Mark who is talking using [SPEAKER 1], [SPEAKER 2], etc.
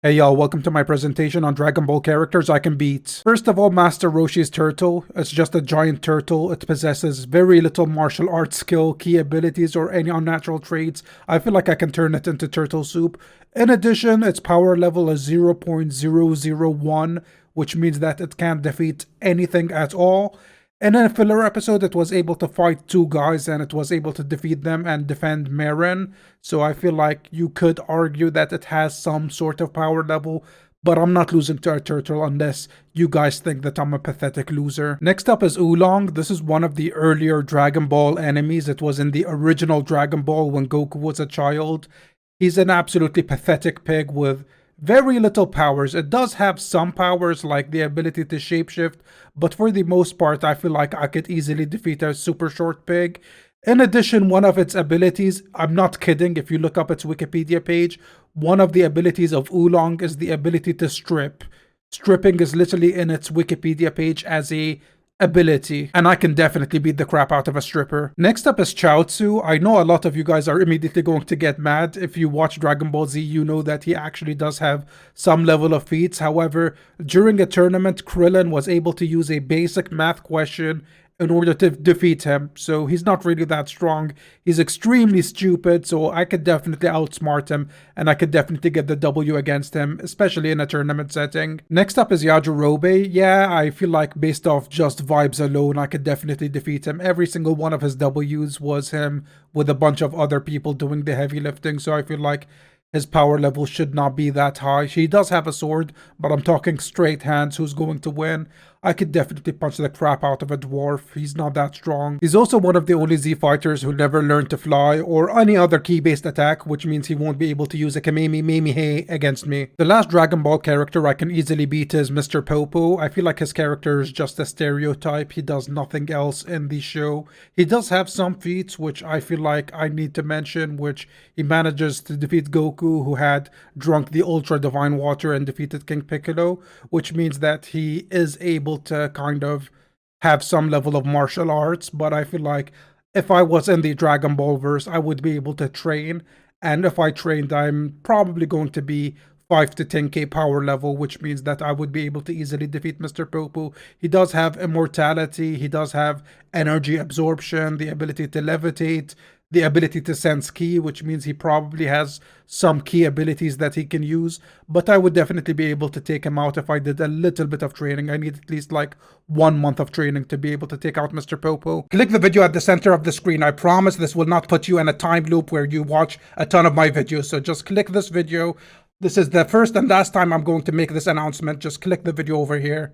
[SPEAKER 1] Hey y'all, welcome to my presentation on Dragon Ball characters I can beat. First of all, Master Roshi's turtle. It's just a giant turtle. It possesses very little martial arts skill, key abilities, or any unnatural traits. I feel like I can turn it into turtle soup. In addition, its power level is 0.001, which means that it can't defeat anything at all. In a filler episode, it was able to fight two guys and it was able to defeat them and defend Marin. So I feel like you could argue that it has some sort of power level, but I'm not losing to a turtle unless you guys think that I'm a pathetic loser. Next up is Oolong. This is one of the earlier Dragon Ball enemies. It was in the original Dragon Ball when Goku was a child. He's an absolutely pathetic pig with very little powers. It does have some powers like the ability to shapeshift, but for the most part, I feel like I could easily defeat a super short pig. In addition, one of its abilities, I'm not kidding, if you look up its Wikipedia page, one of the abilities of Oolong is the ability to strip. Stripping is literally in its Wikipedia page as a ability, and I can definitely beat the crap out of a stripper. Next up is Chaozu. I know a lot of you guys are immediately going to get mad. If you watch Dragon Ball Z, you know that he actually does have some level of feats. However, during a tournament, Krillin was able to use a basic math question in order to defeat him. So he's not really that strong. He's extremely stupid, so I could definitely outsmart him, and I could definitely get the W against him, especially in a tournament setting. Next up is Yajirobe. Yeah, I feel like based off just vibes alone, I could definitely defeat him. Every single one of his Ws was him with a bunch of other people doing the heavy lifting, so I feel like his power level should not be that high. He does have a sword, but I'm talking straight hands. Who's going to win? I could definitely punch the crap out of a dwarf. He's not that strong. He's also one of the only Z fighters who never learned to fly or any other key-based attack, which means he won't be able to use a Kamehameha against me. The last Dragon Ball character I can easily beat is Mr. Popo. I feel like his character is just a stereotype. He does nothing else in the show. He does have some feats, which I feel like I need to mention, which he manages to defeat Goku, who had drunk the Ultra Divine Water and defeated King Piccolo, which means that he is able to kind of have some level of martial arts, but I feel like if I was in the Dragon Ball verse, I would be able to train, and if I trained, I'm probably going to be 5 to 10k power level, which means that I would be able to easily defeat Mr. Popo. He does have immortality, he does have energy absorption, the ability to levitate, the ability to sense ki, which means he probably has some key abilities that he can use, but I would definitely be able to take him out if I did a little bit of training. I need at least like 1 month of training to be able to take out Mr. Popo. Click the video at the center of the screen. I promise this will not put you in a time loop where you watch a ton of my videos, so just click this video. This is the first and last time I'm going to make this announcement. Just click the video over here.